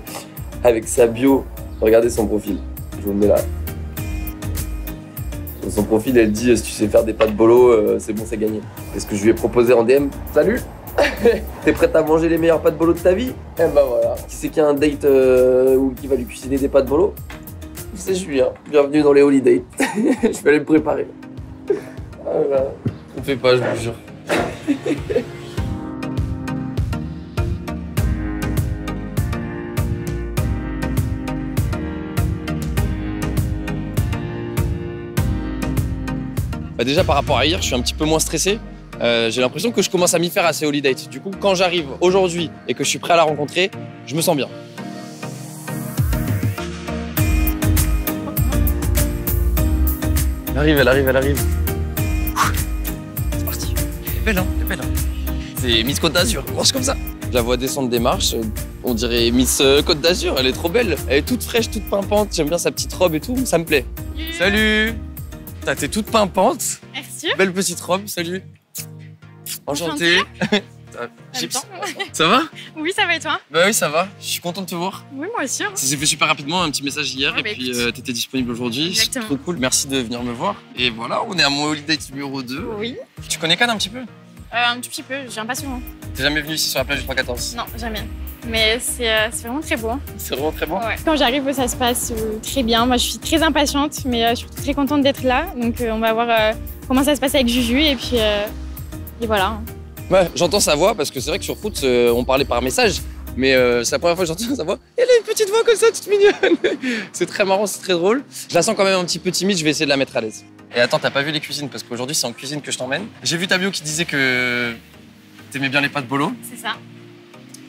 A: avec sa bio. Regardez son profil. Je vous le mets là. Sur son profil, elle dit si tu sais faire des pâtes bolo, c'est bon, c'est gagné. Et ce que je lui ai proposé en DM, salut, t'es prête à manger les meilleures pâtes bolo de ta vie? Eh ben voilà. Qui c'est qui a un date ou qui va lui cuisiner des pâtes bolo? C'est Julien. Bienvenue dans les holidays. Je vais aller me préparer. Voilà. On fait pas, je vous jure. Bah déjà par rapport à hier, je suis un petit peu moins stressé. J'ai l'impression que je commence à m'y faire à ces holidays. Du coup, quand j'arrive aujourd'hui et que je suis prêt à la rencontrer, je me sens bien. Elle arrive. C'est parti. Elle est belle, hein, C'est Miss Côte d'Azur, marche comme ça. Je la vois descendre des marches, on dirait Miss Côte d'Azur, elle est trop belle. Elle est toute fraîche, toute pimpante, j'aime bien sa petite robe et tout, ça me plaît. Salut. T'es toute pimpante.
F: Merci.
A: Belle petite robe, salut. Enchanté.
F: J'ai temps.
A: Ça va?
F: Oui, ça va et toi?
A: Bah oui, ça va. Je suis content de te voir.
F: Oui, moi aussi. Hein.
A: Ça s'est fait super rapidement, un petit message hier,
F: Ouais,
A: et
F: bah,
A: puis
F: écoute.
A: t'étais disponible aujourd'hui. C'est
F: Exactement.
A: trop cool. Merci de venir me voir. Et voilà, on est à mon holiday numéro 2.
F: Oui.
A: Tu connais Cannes un petit peu?
F: Un tout petit peu, je viens pas souvent.
A: T'es jamais venu ici sur la plage du 314?
F: Non, jamais. Mais c'est vraiment très beau. Hein.
A: C'est vraiment très bon.
F: Ouais. Quand j'arrive, ça se passe très bien. Moi, je suis très impatiente, mais je suis très contente d'être là. Donc, on va voir comment ça se passe avec Juju. Et puis, et voilà.
A: Ouais, j'entends sa voix parce que c'est vrai que sur Foot, on parlait par message. Mais c'est la première fois que j'entends sa voix. Elle a une petite voix comme ça, toute mignonne. C'est très marrant, c'est très drôle. Je la sens quand même un petit peu timide, je vais essayer de la mettre à l'aise. Et attends, t'as pas vu les cuisines parce qu'aujourd'hui c'est en cuisine que je t'emmène. J'ai vu ta bio qui disait que t'aimais bien les pâtes bolo.
F: C'est ça.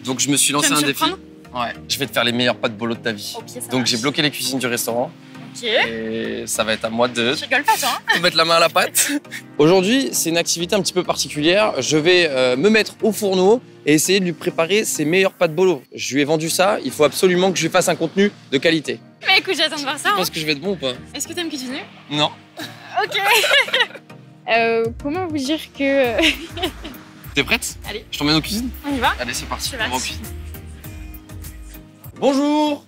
A: Donc je me suis lancé
F: Tu vas
A: un
F: me
A: défi.
F: surprendre?
A: Ouais, je vais te faire les meilleures pâtes bolo de ta vie.
F: Ok, ça
A: Donc
F: marche.
A: j'ai bloqué les cuisines du restaurant.
F: Ok.
A: Et ça va être à moi de
F: Je rigole pas, toi. Hein.
A: mettre la main à la pâte. Aujourd'hui, c'est une activité un petit peu particulière. Je vais me mettre au fourneau et essayer de lui préparer ses meilleures pâtes bolo. Je lui ai vendu ça, il faut absolument que je lui fasse un contenu de qualité.
F: Mais écoute, j'attends de voir ça.
A: Tu
F: Hein.
A: penses que je vais être bon ou pas?
F: Est-ce que t'aimes cuisiner?
A: Non.
F: Ok. Comment vous dire que.
A: T'es prête?
F: Allez.
A: Je t'emmène aux cuisines?
F: On y va?
A: Allez, c'est parti.
F: C'est
A: On va en
F: parti.
A: cuisine. Bonjour.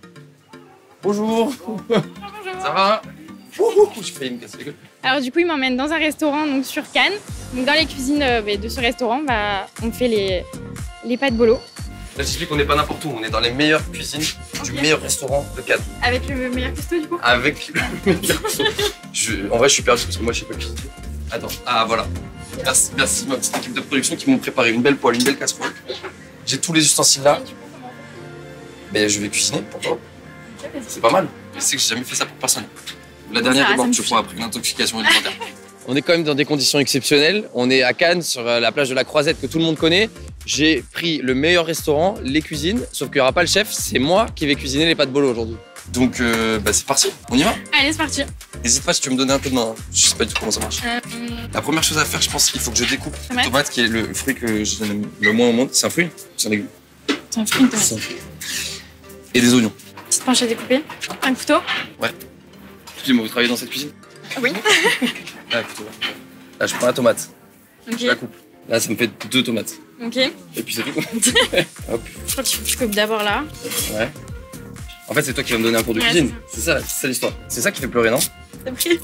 A: Bonjour.
F: Bonjour.
A: Ça va? Ouh, je fais une casse la gueule.
F: Alors du coup, il m'emmène dans un restaurant donc sur Cannes. Donc dans les cuisines de ce restaurant, on fait les pâtes bolo.
A: Là, j'explique qu'on n'est pas n'importe où. On est dans les meilleures cuisines du meilleur restaurant de Cannes.
F: Avec le meilleur cuistot du coup.
A: Avec le meilleur restaurant. En vrai, je suis perdu parce que moi, je sais pas cuisiner. Attends, ah voilà. Merci ma petite équipe de production qui m'ont préparé une belle poêle, une belle casserole. J'ai tous les ustensiles là. Mais je vais cuisiner pour toi. C'est pas mal. Je sais que j'ai jamais fait ça pour personne. La dernière est morte, je crois, après une intoxication alimentaire. On est quand même dans des conditions exceptionnelles. On est à Cannes, sur la plage de la Croisette que tout le monde connaît. J'ai pris le meilleur restaurant, les cuisines, sauf qu'il n'y aura pas le chef, c'est moi qui vais cuisiner les pâtes bolo aujourd'hui. Donc c'est parti, on y va?
F: Allez, c'est parti.
A: N'hésite pas si tu veux me donner un peu de main, je sais pas du tout comment ça marche. La première chose à faire, je pense qu'il faut que je découpe la tomate qui est le fruit que j'aime le moins au monde. C'est un fruit? C'est un légume?
F: C'est un fruit, une tomate.
A: C'est un fruit. Et des oignons.
F: Petite planche à découper. Un couteau.
A: Ouais. Excusez-moi, vous travaillez dans cette cuisine?
F: Oui.
A: Là, couteau. Là, je prends la tomate.
F: Ok.
A: Je la coupe. Là, ça me fait 2 tomates.
F: Ok.
A: Et puis c'est tout. Hop.
F: Je crois que tu coupes d'abord là.
A: Ouais. En fait, c'est toi qui vas me donner un cours de cuisine. C'est ça l'histoire. C'est ça qui fait pleurer, non?
F: T'as pris.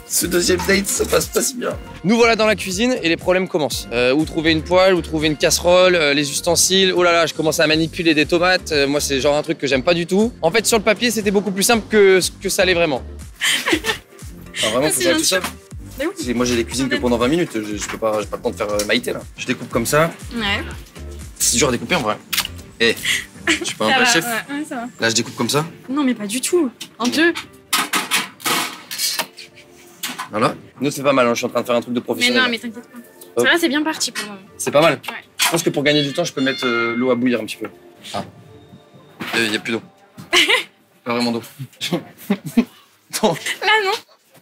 A: Ce deuxième date, ça passe pas si bien. Nous voilà dans la cuisine et les problèmes commencent. Où trouver une poêle, où trouver une casserole, les ustensiles. Oh là là, je commence à manipuler des tomates. Moi, c'est genre un truc que j'aime pas du tout. En fait, sur le papier, c'était beaucoup plus simple que ce que ça allait vraiment. Alors vraiment, faut faire tout seul. Moi, j'ai des cuisines que pendant 20 minutes. J'ai pas le temps de faire Maïté là. Je découpe comme ça.
F: Ouais.
A: C'est dur à découper en vrai. Eh, je suis pas un vrai chef.
F: Ouais, ça va.
A: Là, je découpe comme ça.
F: Non, mais pas du tout. En deux.
A: Voilà. Nous, c'est pas mal, hein. Je suis en train de faire un truc de
F: Mais
A: professionnel.
F: non, mais t'inquiète pas. Ça va, c'est bien parti pour le moment.
A: C'est pas mal.
F: Ouais.
A: Je pense que pour gagner du temps, je peux mettre l'eau à bouillir un petit peu. Ah. Il y a plus d'eau. Pas vraiment d'eau. Non.
F: Là, non.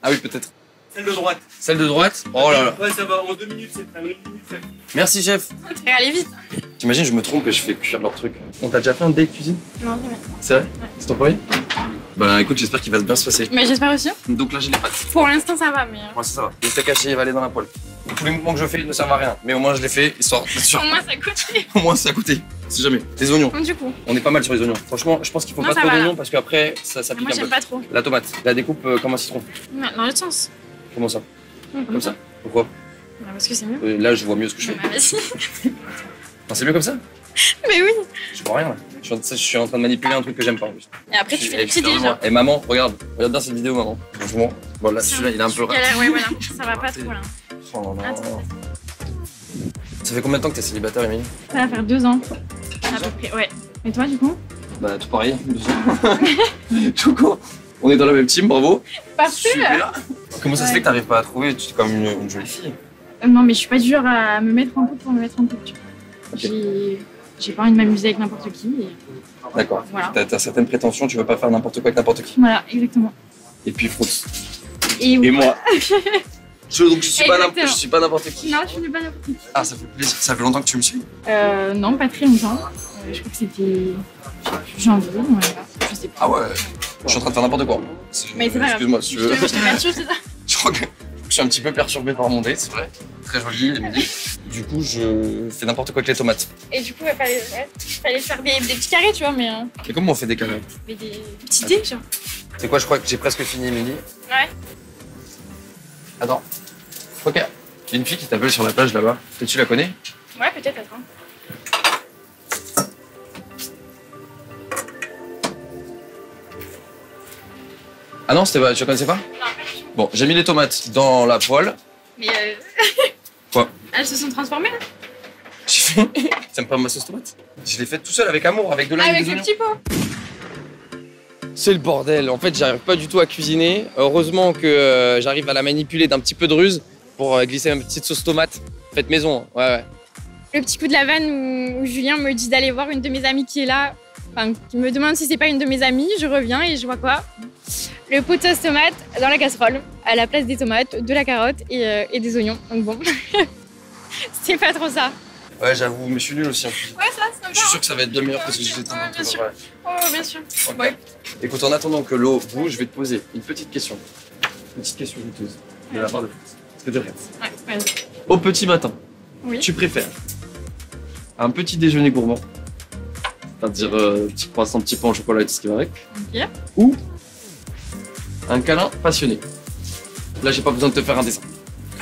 A: Ah oui, peut-être.
C: Celle de droite.
A: Celle de droite. Oh là là.
C: Ouais, ça va, en 2 minutes, c'est prêt.
A: Merci, chef.
F: T'es allé vite.
A: T'imagines, je me trompe et je fais cuire leur truc. On t'a déjà fait un date cuisine?
F: Non, jamais.
A: C'est vrai? C'est ton premier? Bah écoute, j'espère qu'il va bien se passer.
F: Mais j'espère aussi.
A: Donc là, j'ai les pâtes.
F: Pour l'instant, ça va, mais.
A: Moi, ça va. Le steak haché, il va aller dans la poêle. Tous les mouvements que je fais, ils ne servent à rien. Mais au moins, je les fais, histoire d'être sûr.
F: Au moins, ça coûte.
A: Au moins, c'est à côté. C'est jamais. Les oignons.
F: Du coup.
A: On est pas mal sur les oignons. Franchement, je pense qu'il faut
F: Non,
A: pas
F: ça
A: trop
F: va,
A: d'oignons
F: là.
A: parce qu'après, ça pique
F: Moi,
A: un
F: j'aime
A: peu.
F: pas trop.
A: La tomate, la découpe comme un citron.
F: Ouais, dans l'autre sens.
A: Comment ça?
F: Ouais,
A: Comme ça? Pourquoi?
F: Bah, parce que c'est mieux.
A: Là, je vois mieux ce que je fais.
F: Bah, vas-y.
A: Non, c'est mieux comme ça?
F: Mais oui.
A: Je vois rien là. Je suis en train de manipuler un truc que j'aime pas en plus.
F: Et après, tu fais des petits
A: Extrêmement.
F: déjà.
A: Et maman, regarde bien cette vidéo, maman. Franchement, bon là, celui-là, il est un peu.
F: Ouais, voilà. Ça va pas trop là.
A: Oh non, non.
F: Attends.
A: Ça fait combien de temps que t'es célibataire, Émilie?
F: Ça va faire 2 ans. À peu près, ouais. Et toi, du coup?
A: Bah, tout pareil. 2 ans. Tout court. On est dans la même team, bravo.
F: Parfait.
A: Super. Comment ça se
F: Ouais.
A: fait que t'arrives pas à trouver? Tu es comme une jolie fille.
F: Non, mais je suis pas dure à me mettre en couple pour me mettre en couple. Tu vois. J'ai pas envie de m'amuser avec n'importe qui. Et
A: D'accord.
F: voilà.
A: T'as certaines prétentions, tu veux pas faire n'importe quoi avec n'importe qui.
F: Voilà, exactement.
A: Et puis Fruits.
F: Et
A: moi. Donc je suis
F: Exactement.
A: pas n'importe qui.
F: Non, je suis pas n'importe qui.
A: Ah, ça fait plaisir. Ça fait longtemps que tu me suis?
F: Non, pas très longtemps. Je crois que c'était janvier, voilà. Je sais pas.
A: Ah ouais. Je suis en train de faire n'importe quoi.
F: Mais c'est pas grave.
A: Excuse-moi si tu veux.
F: Je te mets dessus, c'est ça?
A: Je crois que je suis un petit peu perturbé par mon date, c'est vrai. Très joli, Émilie. Du coup, je fais n'importe quoi avec les tomates.
F: Et du coup, il fallait faire des petits carrés, tu vois, mais
A: Et comment on fait des carrés?
F: des petits dés, genre.
A: C'est quoi, je crois que j'ai presque fini, Émilie.
F: Ouais.
A: Attends. Ok. Il y a une fille qui t'appelle sur la plage là-bas. Peut-être tu la connais?
F: Ouais, peut-être, attends.
A: Ah non, tu la connaissais pas?
F: Non, pas du tout.
A: Bon, j'ai mis les tomates dans la poêle.
F: Mais
A: Quoi?
F: elles se sont transformées là?
A: J'ai fait. T'aimes pas ma sauce tomate? Je l'ai faite tout seul avec amour, avec de l'ail et
F: Avec
A: des
F: le
A: oignons.
F: petit pot.
A: C'est le bordel. En fait, j'arrive pas du tout à cuisiner. Heureusement que j'arrive à la manipuler d'un petit peu de ruse pour glisser ma petite sauce tomate. Faite maison. Ouais.
F: Le petit coup de la vanne où Julien me dit d'aller voir une de mes amies qui est là. Enfin, qui me demande si c'est pas une de mes amies. Je reviens et je vois quoi? Le pot de sauce tomate dans la casserole, à la place des tomates, de la carotte et des oignons. Donc bon, c'est pas trop ça.
A: Ouais, j'avoue, mais je suis nul aussi en cuisine.
F: Ouais, ça, c'est sympa.
A: Je suis sûr que ça va être bien meilleur que ce que j'ai fait.
F: Ouais, bien sûr. Oh, bien sûr.
A: Ok.
F: Ouais.
A: Écoute, en attendant que l'eau bouge, je vais te poser une petite question. Une petite question douteuse de la part de France. Est-ce que tu es prête?
F: Ouais, vas-y.
A: Au petit matin,
F: Oui.
A: tu préfères un petit déjeuner gourmand, c'est-à-dire petit croissant, petit pain au chocolat et tout ce qui va avec,
F: Ok.
A: ou un câlin passionné? Là, j'ai pas besoin de te faire un dessin.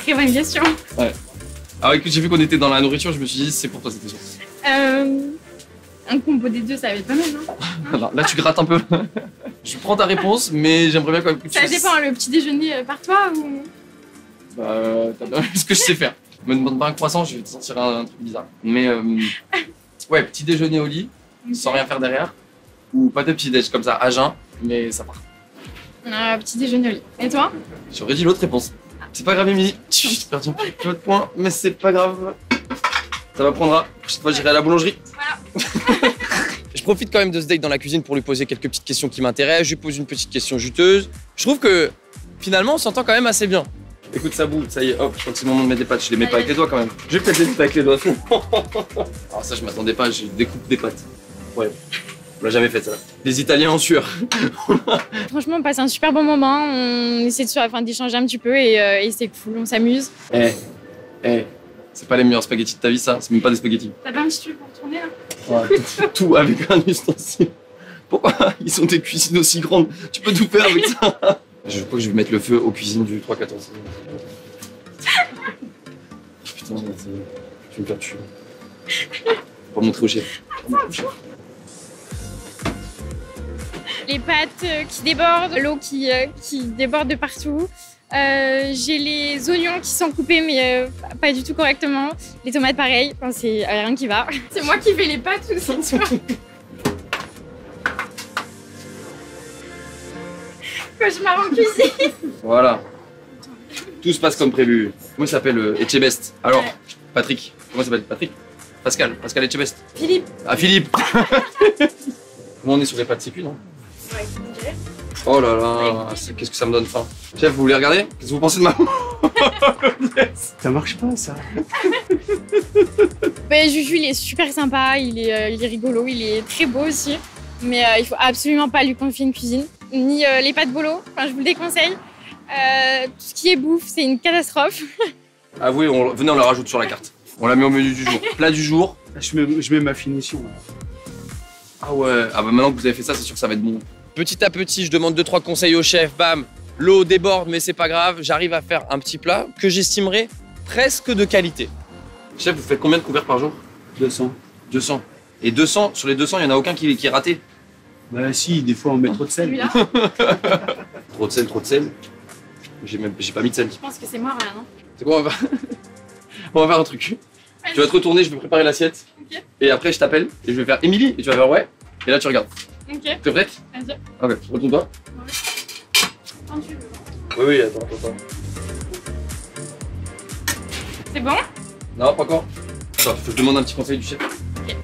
F: Très bonne question.
A: Alors écoute, j'ai vu qu'on était dans la nourriture, je me suis dit c'est pour toi cette question.
F: Un combo des deux, ça va être pas mal, non?
A: Non, là, tu grattes un peu. Je prends ta réponse, mais j'aimerais bien quand même que tu...
F: Ça dépend, le petit déjeuner par toi ou...
A: Bah, t'as bien vu ce que je sais faire. Me demande pas un croissant, je vais te sortir un truc bizarre. Mais ouais, petit déjeuner au lit, sans rien faire derrière. Ou pas de petit déj comme ça, à jeun, mais ça part.
F: Petit déjeuner au lit. Et toi?
A: J'aurais dit l'autre réponse. C'est pas grave, Émilie. J'ai perdu un peu de points, mais c'est pas grave. Ça m'apprendra. La prochaine fois, j'irai à la boulangerie.
F: Voilà.
A: Je profite quand même de ce date dans la cuisine pour lui poser quelques petites questions qui m'intéressent. Je lui pose une petite question juteuse. Je trouve que finalement, on s'entend quand même assez bien. Écoute, ça boue, ça y est, hop, je crois que c'est le moment de mettre des pâtes. Je les mets pas avec les doigts quand même. Je vais peut-être les mettre avec les doigts. Alors ça, je m'attendais pas, je découpe des pâtes. Ouais. On l'a jamais fait ça. Les Italiens en sueur.
F: Franchement, on passe un super bon moment. On essaie d'échanger un petit peu et c'est cool, on s'amuse.
A: C'est pas les meilleurs spaghettis de ta vie, ça. C'est même pas des spaghettis.
F: T'as pas un petit truc pour tourner là?
A: Ouais. Tout avec un ustensile. Pourquoi ils ont des cuisines aussi grandes? Tu peux tout faire avec ça. Je crois que je vais mettre le feu aux cuisines du 3-14. Putain, je me perds dessus. Pour montrer au chef.
F: Les pâtes qui débordent, l'eau qui déborde de partout. J'ai les oignons qui sont coupés mais pas du tout correctement. Les tomates pareil, enfin, c'est rien qui va. C'est moi qui fais les pâtes aussi, tu vois. Cauchemar en cuisine.
A: Voilà. Tout se passe comme prévu. Comment il s'appelle Etchebest. Alors,
F: ouais.
A: Patrick. Comment il s'appelle Patrick? Pascal Etchebest.
F: Philippe.
A: Ah, Philippe. Comment on est sur les pâtes sécu, non?
F: Ouais, ok.
A: Oh là là, qu'est-ce que ça me donne faim. Chef, vous voulez regarder? Qu'est-ce que vous pensez de ma...
D: Ça marche pas, ça.
F: Ben, Juju, il est super sympa, il est rigolo, il est très beau aussi. Mais il faut absolument pas lui confier une cuisine, ni les pâtes bolo, enfin, je vous le déconseille. Tout ce qui est bouffe, c'est une catastrophe.
A: Ah oui, venez, on la rajoute sur la carte. On la met au menu du jour. Plat du jour.
D: Je mets ma finition.
A: Ah ouais, ah bah maintenant que vous avez fait ça, c'est sûr que ça va être bon. Petit à petit, je demande 2-3 conseils au chef, bam. L'eau déborde, mais c'est pas grave. J'arrive à faire un petit plat que j'estimerais presque de qualité. Chef, vous faites combien de couverts par jour?
D: 200.
A: 200. Et 200, sur les 200, il n'y en a aucun qui est raté?
D: Bah si, des fois on met trop de sel.
F: Celui-là,
A: Trop de sel. J'ai pas mis de sel.
F: je pense que c'est moi, rien, non?
A: C'est quoi, on va faire un truc. Tu vas te retourner, je vais préparer l'assiette.
F: Ok.
A: Et après, je t'appelle et je vais faire Émilie. Et tu vas faire ouais. Et là, tu regardes.
F: Ok,
A: T'es prête?
F: vas-y.
A: Ok, retourne-toi.
F: Quand tu veux.
A: Oui, attends.
F: C'est bon?
A: Non, pas encore. Attends, faut que je demande un petit conseil du chef.
F: Ok.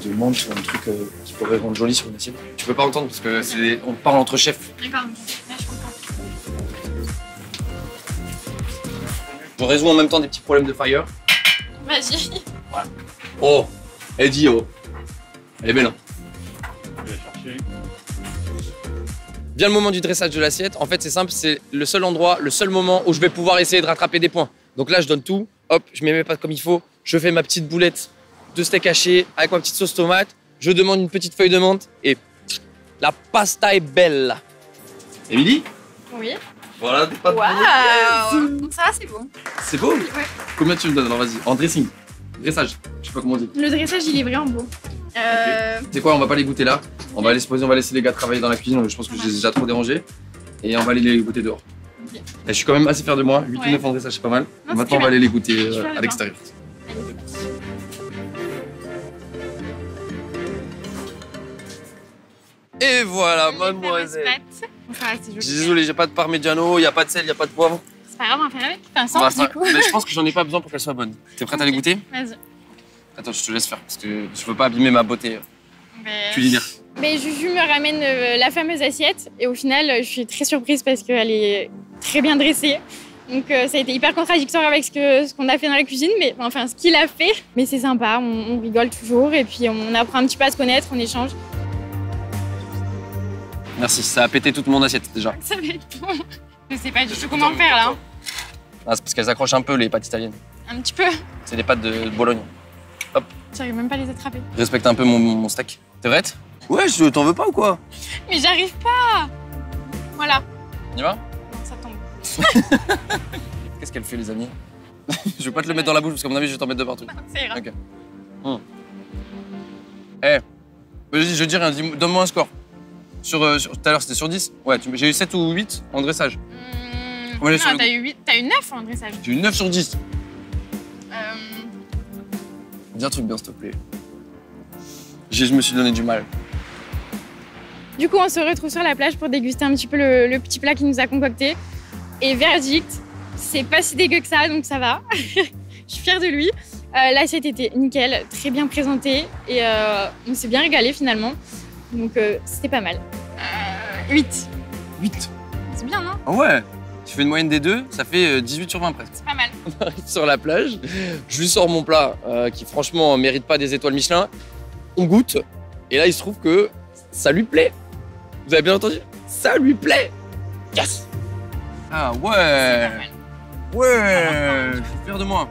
A: Je demande sur un truc qui pourrait rendre joli sur une assiette. Tu peux pas entendre parce que on parle entre chefs.
F: D'accord, là je comprends.
A: Je résous en même temps des petits problèmes de fire.
F: Vas-y.
A: Oh, elle dit oh. Elle est belle, hein. Vient le moment du dressage de l'assiette. En fait, c'est simple, c'est le seul endroit, le seul moment où je vais pouvoir essayer de rattraper des points. Donc là, je donne tout. Hop, je mets mes pâtes comme il faut. Je fais ma petite boulette de steak haché avec ma petite sauce tomate. Je demande une petite feuille de menthe et la pasta est belle. Émilie?
F: Oui.
A: Voilà, des pâtes.
F: Waouh! Ça, c'est bon.
A: C'est beau?
F: Ouais.
A: Combien tu me donnes? Alors vas-y, en dressing. Dressage, je sais pas comment on dit.
F: Le dressage, il est vraiment beau.
A: C'est quoi, on va pas les goûter là. On va laisser les gars travailler dans la cuisine. Je pense que je les ai déjà trop dérangés. Et on va aller les goûter dehors.
F: Ok.
A: Et je suis quand même assez fier de moi. 8
F: Ouais.
A: ou 9 en dressage, c'est pas mal.
F: Non,
A: Maintenant,
F: c'est
A: on va
F: bien.
A: aller les goûter
F: Je suis
A: à
F: d'accord.
A: l'extérieur. Et voilà, mademoiselle.
F: Bon, ça va, c'est
A: Je
F: joli.
A: suis désolé, j'ai pas de parmigiano, y a pas de sel, y a pas de poivre.
F: C'est pas grave, on va faire avec. Enfin,
A: On va
F: sans, du
A: faire-
F: coup.
A: Mais je pense que j'en ai pas besoin pour qu'elle soit bonne. T'es prête à les
F: Ok.
A: goûter?
F: Vas-y.
A: Attends, je te laisse faire parce que je veux pas abîmer ma beauté
F: Mais...
A: culinaire.
F: Mais Juju me ramène la fameuse assiette et au final, je suis très surprise parce qu'elle est très bien dressée. Donc ça a été hyper contradictoire avec ce qu'on a fait dans la cuisine, mais enfin ce qu'il a fait. Mais c'est sympa, on rigole toujours et puis on apprend un petit peu à se connaître, on échange.
A: Merci, ça a pété toute mon assiette déjà.
F: Ça va être bon. Je sais pas du tout comment faire là.
A: Ah, c'est parce qu'elles accrochent un peu les pâtes italiennes.
F: Un petit peu.
A: C'est des pâtes de Bologne.
F: J'arrive même pas à les attraper.
A: Respecte un peu mon steak. T'es prête? Ouais, je t'en veux pas ou quoi?
F: Mais j'arrive pas. Voilà.
A: On y va?
F: Non, ça tombe.
A: Qu'est-ce qu'elle fait les amis? Je vais pas te le mettre dans la bouche parce qu'à mon avis je vais t'en mettre de partout.
F: Ça ira.
A: Ok. Eh, je dis rien, donne-moi un score. Tout à l'heure, c'était sur 10? Ouais, j'ai eu 7 ou 8 en dressage.
F: Non, t'as eu 9 en dressage.
A: J'ai eu 9 sur 10. Dis un truc bien, s'il te plaît. Je me suis donné du mal.
F: Du coup, on se retrouve sur la plage pour déguster un petit peu le petit plat qu'il nous a concocté. Et verdict, c'est pas si dégueu que ça, donc ça va. Je suis fière de lui. L'assiette était nickel, très bien présentée et on s'est bien régalé finalement. Donc c'était pas mal. 8.
A: 8.
F: C'est bien, non?
A: Ah ouais. Tu fais une moyenne des deux, ça fait 18 sur 20 presque.
F: C'est pas mal.
A: On arrive sur la plage, je lui sors mon plat qui franchement mérite pas des étoiles Michelin. On goûte et là il se trouve que ça lui plaît. Vous avez bien entendu? Ça lui plaît. Yes. Ah ouais. Ouais. Je suis fier de moi.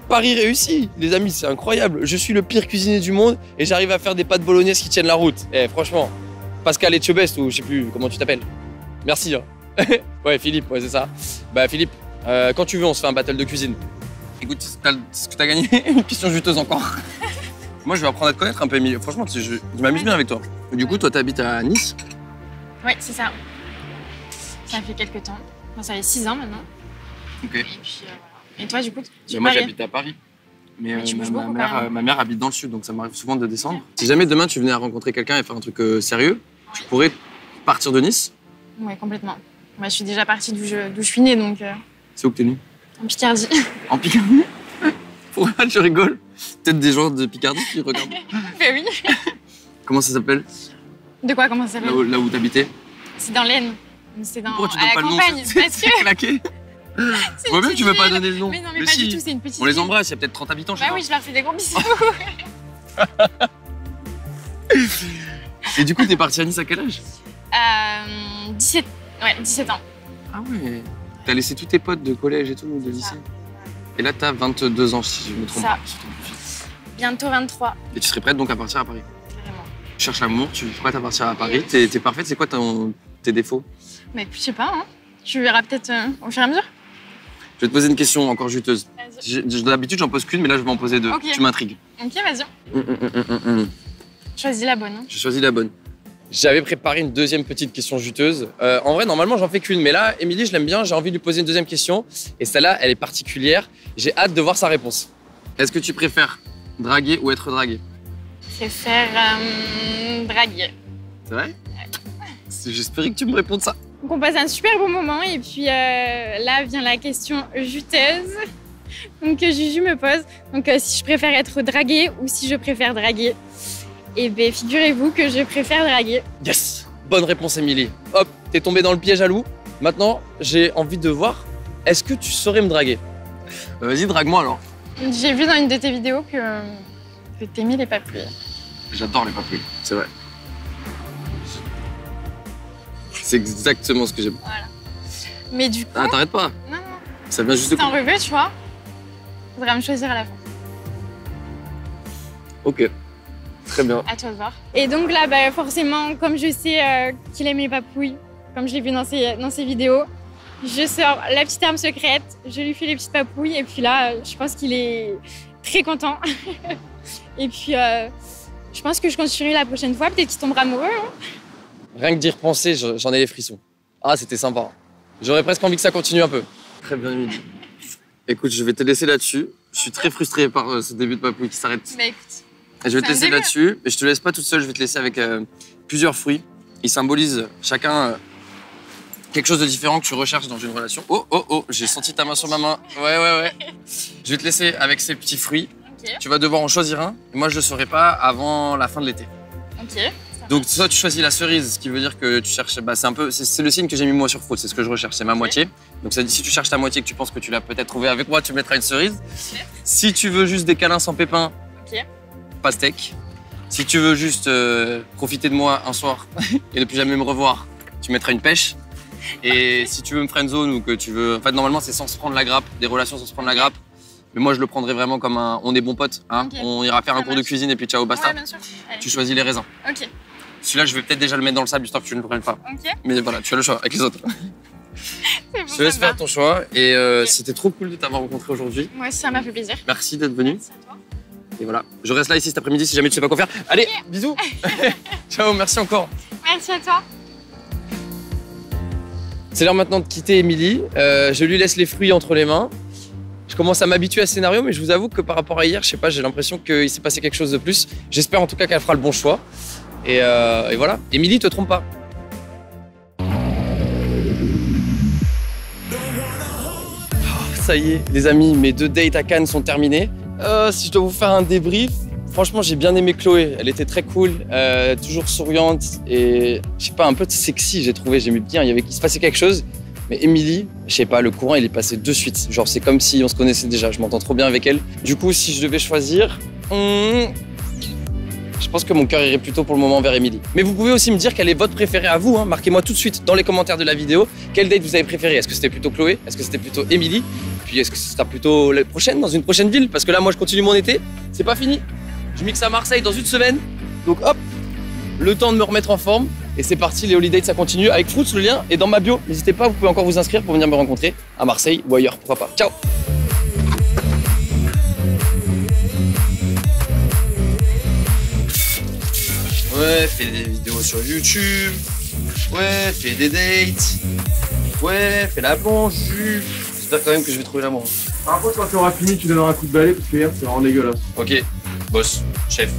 A: Paris réussi, les amis, c'est incroyable. Je suis le pire cuisinier du monde et j'arrive à faire des pâtes bolognaises qui tiennent la route. Eh franchement, Pascal Etchebest ou je sais plus comment tu t'appelles. Merci. Hein. Ouais, Philippe, ouais, c'est ça. Bah, Philippe, quand tu veux, on se fait un battle de cuisine. Écoute, ce que t'as gagné, une question juteuse encore. Moi, je vais apprendre à te connaître un peu, Émilie. Franchement, je m'amuse bien avec toi. Du coup, toi, t'habites à Nice?
F: Oui, c'est ça. Ça fait quelques temps. Enfin, ça fait 6 ans maintenant.
A: Ok.
F: Et puis, voilà. Et toi, du coup, tu
A: Moi, j'habite à Paris. Mais
F: tu bouges beaucoup, quand même.
A: ma mère habite dans le sud, donc ça m'arrive souvent de descendre. Si jamais demain, tu venais à rencontrer quelqu'un et faire un truc sérieux, tu pourrais partir de Nice?
F: Ouais, complètement. Moi, je suis déjà partie d'où je suis née, donc
A: C'est où que t'es née?
F: en Picardie.
A: En Picardie? Pourquoi tu rigoles? Peut-être des gens de Picardie qui regardent.
F: Ben oui.
A: Comment ça s'appelle?
F: De quoi, comment ça s'appelle?
A: Là où t'habitais?
F: C'est dans l'Aisne. C'est dans
A: Pourquoi tu
F: à
A: donnes
F: la
A: pas le nom?
F: campagne. Parce
A: C'est
F: que
A: claqué.
F: c'est
A: Je
F: une
A: vois bien que
F: petite
A: tu veux pas
F: ville.
A: donner le nom.
F: Mais non, mais pas
A: si.
F: du tout, c'est une petite
A: On les
F: ville.
A: embrasse, il y a peut-être 30 habitants chez
F: Bah
A: toi.
F: oui, je leur fais des gros bisous.
A: Et du coup, t'es parti à Nice à quel âge?
F: 17 ans.
A: Ah ouais. T'as laissé tous tes potes de collège et tout, de lycée. Et là, t'as 22 ans, si je me trompe
F: Ça.
A: pas.
F: Bientôt 23,
A: Et tu serais prête donc à partir à Paris?
F: carrément.
A: Tu cherches l'amour, tu es prête à partir à Paris. T'es parfaite, c'est quoi tes défauts?
F: Mais écoute, je sais pas, hein. Tu verras peut-être au fur et à mesure.
A: Je vais te poser une question encore juteuse.
F: Vas-y.
A: D'habitude, j'en pose qu'une, mais là, je vais en poser 2.
F: Ok.
A: Tu m'intrigues.
F: Ok, vas-y. Choisis la bonne. Hein.
A: J'ai choisi la bonne. J'avais préparé une deuxième petite question juteuse. En vrai, normalement, j'en fais qu'une. Mais là, Émilie, je l'aime bien. J'ai envie de lui poser une deuxième question. Et celle-là, elle est particulière. J'ai hâte de voir sa réponse. Est-ce que tu préfères draguer ou être dragué?
F: Je préfère draguer.
A: C'est vrai? J'espérais que tu me répondes ça.
F: Donc on passe un super bon moment et puis là vient la question juteuse donc, que Juju me pose. Donc si je préfère être draguée ou si je préfère draguer. Et bien figurez-vous que je préfère draguer.
A: Yes! Bonne réponse, Émilie. Hop, t'es tombée dans le piège à loup. Maintenant, j'ai envie de voir, est-ce que tu saurais me draguer? Vas-y, drague-moi alors.
F: J'ai vu dans une de tes vidéos que t'aimais les papouilles.
A: J'adore les papouilles, c'est vrai. C'est exactement ce que j'aime.
F: Mais du coup,
A: Ah, t'arrêtes pas.
F: non,
A: Ça vient juste de...
F: c'est un revêt, tu vois. Faudra me choisir à la fin.
A: Ok. Très bien.
F: À toi de voir. Et donc là, bah, forcément, comme je sais qu'il aime les papouilles, comme je l'ai vu dans ses vidéos, je sors la petite arme secrète, je lui fais les petites papouilles et puis là, je pense qu'il est très content. Et puis, je pense que je continuerai la prochaine fois. Peut-être qu'il tombera amoureux. Hein.
A: Rien que d'y repenser, j'en ai les frissons. Ah, c'était sympa. J'aurais presque envie que ça continue un peu. Très bien, Émilie. Écoute, je vais te laisser là-dessus. Je suis très frustré par ce début de papouille qui s'arrête.
F: Bah écoute.
A: Et je vais te
F: c'est un
A: laisser
F: début.
A: là-dessus. Et je te laisse pas toute seule, je vais te laisser avec plusieurs fruits. Ils symbolisent chacun quelque chose de différent que tu recherches dans une relation. Oh, oh, oh, j'ai senti ta main sur ma main. Ouais. Je vais te laisser avec ces petits fruits.
F: Ok.
A: Tu vas devoir en choisir un. Et moi, je le saurai pas avant la fin de l'été.
F: Ok.
A: Donc soit tu choisis la cerise, ce qui veut dire que tu cherches, bah, c'est le signe que j'ai mis moi sur faute, c'est ce que je recherche, c'est ma moitié. Donc ça dit si tu cherches ta moitié, que tu penses que tu l'as peut-être trouvée avec moi, tu mettras une cerise. Si tu veux juste des câlins sans pépins,
F: Ok.
A: pastèque. Si tu veux juste profiter de moi un soir et ne plus jamais me revoir, tu mettras une pêche. Et si tu veux me friendzone ou que tu veux, en fait normalement c'est sans se prendre la grappe, des relations sans se prendre la grappe. Mais moi je le prendrais vraiment comme un, on est bons potes, hein.
F: Ok.
A: On ira faire
F: Ça
A: un cours de
F: marche.
A: cuisine et puis ciao basta.
F: Ouais, bien sûr. Allez.
A: Tu choisis les raisins.
F: Ok.
A: Celui-là, je vais peut-être déjà le mettre dans le sable, histoire que tu ne le prennes pas.
F: Ok.
A: Mais voilà, tu as le choix avec les autres.
F: C'est bon,
A: Je te laisse
F: ça me va.
A: faire ton choix et
F: Ok.
A: c'était trop cool de t'avoir rencontré aujourd'hui.
F: Moi aussi, ça m'a fait plaisir.
A: Merci d'être venu.
F: Merci à toi.
A: Et voilà, je reste là ici cet après-midi si jamais tu sais pas quoi faire. Allez, bisous. Ciao, merci encore.
F: Merci à toi.
A: C'est l'heure maintenant de quitter Émilie. Je lui laisse les fruits entre les mains. Je commence à m'habituer à ce scénario, mais je vous avoue que par rapport à hier, je sais pas, j'ai l'impression qu'il s'est passé quelque chose de plus. J'espère en tout cas qu'elle fera le bon choix. Et voilà. Émilie, te trompe pas. Ça y est, les amis, mes 2 dates à Cannes sont terminées. Si je dois vous faire un débrief, franchement, j'ai bien aimé Chloé. Elle était très cool, toujours souriante et je sais pas, un peu sexy, j'ai trouvé. J'aimais bien, il se passait quelque chose. Mais Émilie, je sais pas, le courant, il est passé de suite. Genre, c'est comme si on se connaissait déjà. Je m'entends trop bien avec elle. Du coup, si je devais choisir, je pense que mon cœur irait plutôt pour le moment vers Émilie. Mais vous pouvez aussi me dire quel est votre préféré à vous. Hein. Marquez-moi tout de suite dans les commentaires de la vidéo quelle date vous avez préféré. Est-ce que c'était plutôt Chloé? Est-ce que c'était plutôt Émilie? Puis est-ce que ce sera plutôt la prochaine, dans une prochaine ville? Parce que là, moi, je continue mon été. C'est pas fini. Je mixe à Marseille dans une semaine. Donc hop, le temps de me remettre en forme. Et c'est parti, les holidays, ça continue. Avec Fruits, le lien est dans ma bio. N'hésitez pas, vous pouvez encore vous inscrire pour venir me rencontrer à Marseille ou ailleurs. Pourquoi pas. Ciao! Ouais, fais des vidéos sur YouTube. Ouais, fais des dates. Ouais, fais la plonge. J'espère quand même que je vais trouver l'amour.
G: Par contre, quand tu auras fini, tu donneras un coup de balai parce que hier, c'est vraiment dégueulasse.
A: Ok, boss, chef.